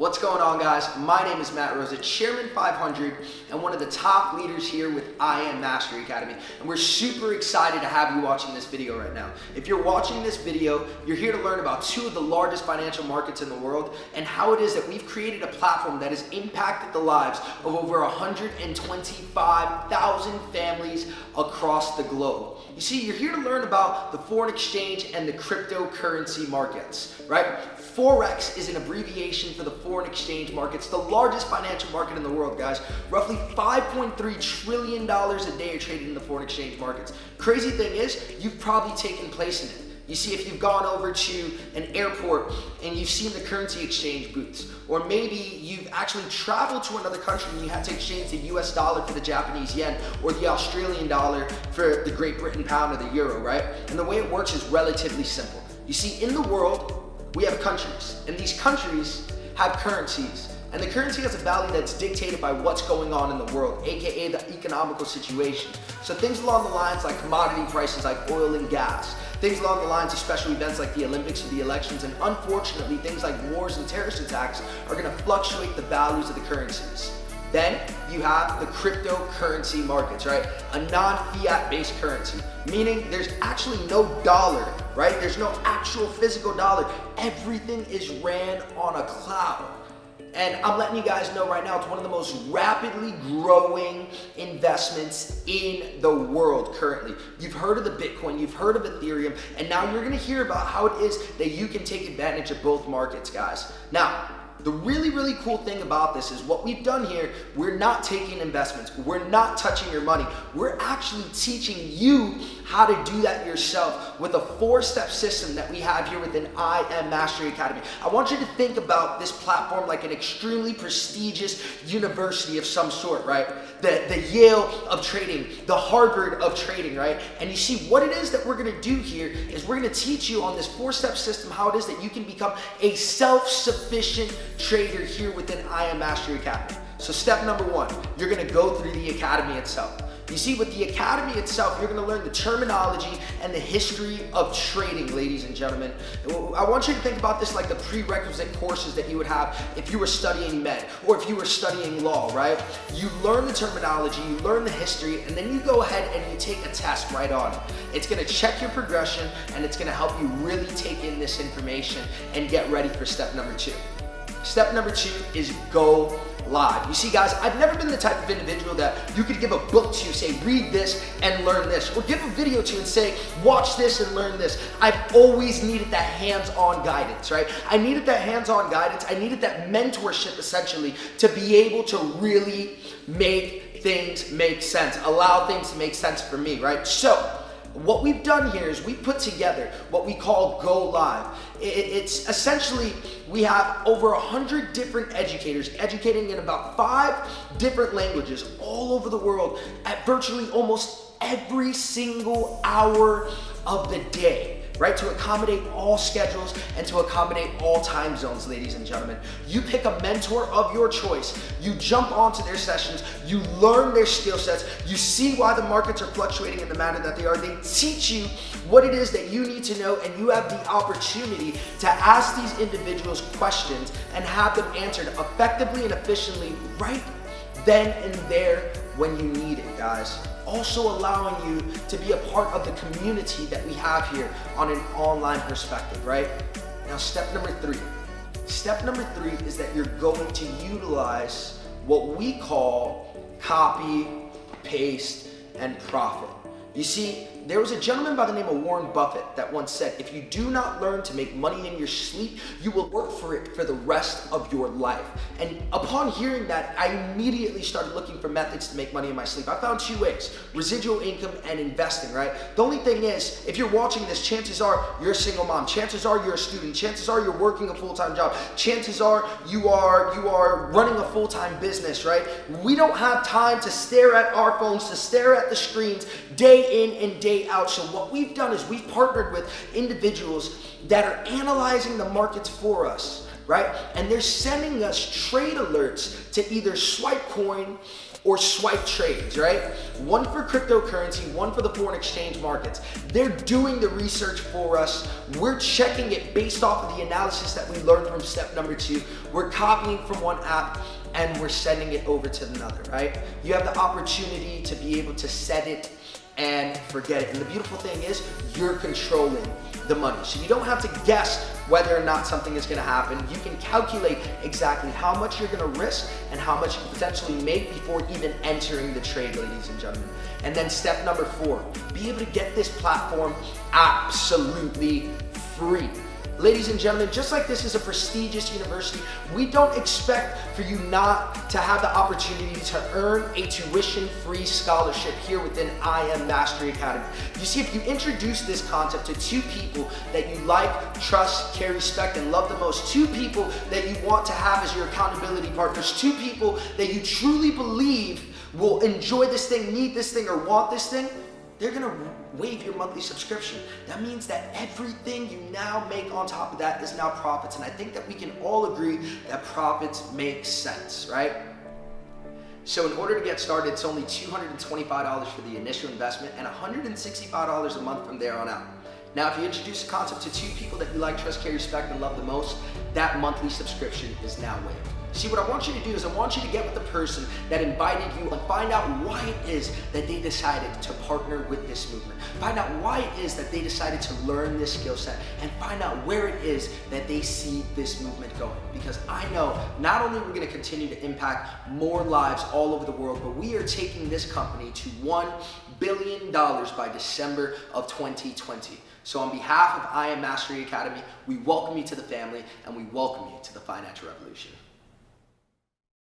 What's going on, guys? My name is Rosa, Chairman 500 and one of the top leaders here with I Am Mastery Academy. And we're super excited to have you watching this video right now. If you're watching this video, you're here to learn about two of the largest financial markets in the world and how it is that we've created a platform that has impacted the lives of over 125,000 families across the globe. You see, you're here to learn about the foreign exchange and the cryptocurrency markets, right? Forex is an abbreviation for the foreign exchange markets, the largest financial market in the world, guys. Roughly $5.3 trillion a day are traded in the foreign exchange markets. Crazy thing is, you've probably taken place in it. You see, if you've gone over to an airport and you've seen the currency exchange booths, or maybe you've actually traveled to another country and you had to exchange the US dollar for the Japanese yen or the Australian dollar for the Great Britain pound or the euro, right? And the way it works is relatively simple. You see, in the world, we have countries, and these countries have currencies. And the currency has a value that's dictated by what's going on in the world, aka the economical situation. So things along the lines like commodity prices like oil and gas, things along the lines of special events like the Olympics or the elections, and unfortunately things like wars and terrorist attacks are gonna fluctuate the values of the currencies. Then you have the cryptocurrency markets, right? A non-fiat based currency, meaning there's actually no dollar, right? There's no actual physical dollar. Everything is ran on a cloud. And I'm letting you guys know right now, it's one of the most rapidly growing investments in the world currently. You've heard of the Bitcoin, you've heard of Ethereum, and now you're gonna hear about how it is that you can take advantage of both markets, guys. Now, the really cool thing about this is what we've done here, we're not taking investments, we're not touching your money, we're actually teaching you how to do that yourself with a 4-step system that we have here within I Am Mastery Academy. I want you to think about this platform like an extremely prestigious university of some sort, right? The Yale of trading, the Harvard of trading, right? And you see, what it is that we're gonna do here is we're gonna teach you on this 4-step system how it is that you can become a self-sufficient trader here within I Am Mastery Academy. So step number 1, you're gonna go through the academy itself. You see, with the academy itself, you're gonna learn the terminology and the history of trading, ladies and gentlemen. I want you to think about this like the prerequisite courses that you would have if you were studying med or if you were studying law, right? You learn the terminology, you learn the history, and then you go ahead and you take a test right on it. It's gonna check your progression, and it's gonna help you really take in this information and get ready for step number 2. Step number 2 is go live. You see, guys, I've never been the type of individual that you could give a book to, say, read this and learn this, or give a video to and say, watch this and learn this. I've always needed that hands-on guidance, right? I needed that hands-on guidance. I needed that mentorship, essentially, to be able to really make things make sense, allow things to make sense for me, right? So, what we've done here is we put together what we call Go Live. It's essentially, we have over 100 different educators educating in about 5 different languages all over the world at virtually almost every single hour of the day, right? To accommodate all schedules and to accommodate all time zones, ladies and gentlemen. You pick a mentor of your choice, you jump onto their sessions, you learn their skill sets, you see why the markets are fluctuating in the manner that they are. They teach you what it is that you need to know, and you have the opportunity to ask these individuals questions and have them answered effectively and efficiently right then and there when you need it, guys. Also allowing you to be a part of the community that we have here on an online perspective, right? Now, step number 3. Step number 3 is that you're going to utilize what we call copy, paste, and profit. You see, there was a gentleman by the name of Warren Buffett that once said, if you do not learn to make money in your sleep, you will work for it for the rest of your life. And upon hearing that, I immediately started looking for methods to make money in my sleep. I found 2 ways: residual income and investing, right? The only thing is, if you're watching this, chances are you're a single mom, chances are you're a student, chances are you're working a full-time job, chances are you are running a full-time business, right? We don't have time to stare at our phones, to stare at the screens day in and day out. So what we've done is we've partnered with individuals that are analyzing the markets for us, right? And they're sending us trade alerts to either swipe coin, or swipe trades, right? One for cryptocurrency, one for the foreign exchange markets. They're doing the research for us. We're checking it based off of the analysis that we learned from step number 2. We're copying from one app and we're sending it over to another, right? You have the opportunity to be able to set it and forget it. And the beautiful thing is you're controlling the money. So you don't have to guess whether or not something is gonna happen. You can calculate exactly how much you're gonna risk and how much you can potentially make before even entering the trade, ladies and gentlemen. And then step number 4, be able to get this platform absolutely free. Ladies and gentlemen, just like this is a prestigious university, we don't expect for you not to have the opportunity to earn a tuition-free scholarship here within IM Mastery Academy. You see, if you introduce this concept to 2 people that you like, trust, care, respect, and love the most, 2 people that you want to have as your accountability partners, 2 people that you truly believe will enjoy this thing, need this thing, or want this thing, they're gonna waive your monthly subscription. That means that everything you now make on top of that is now profits. And I think that we can all agree that profits make sense, right? So in order to get started, it's only $225 for the initial investment and $165 a month from there on out. Now, if you introduce the concept to 2 people that you like, trust, care, respect, and love the most, that monthly subscription is now waived. See, what I want you to do is I want you to get with the person that invited you and find out why it is that they decided to partner with this movement. Find out why it is that they decided to learn this skill set, and find out where it is that they see this movement going. Because I know not only we're going to continue to impact more lives all over the world, but we are taking this company to $1 billion by December of 2020. So on behalf of IM Mastery Academy, we welcome you to the family and we welcome you to the financial revolution.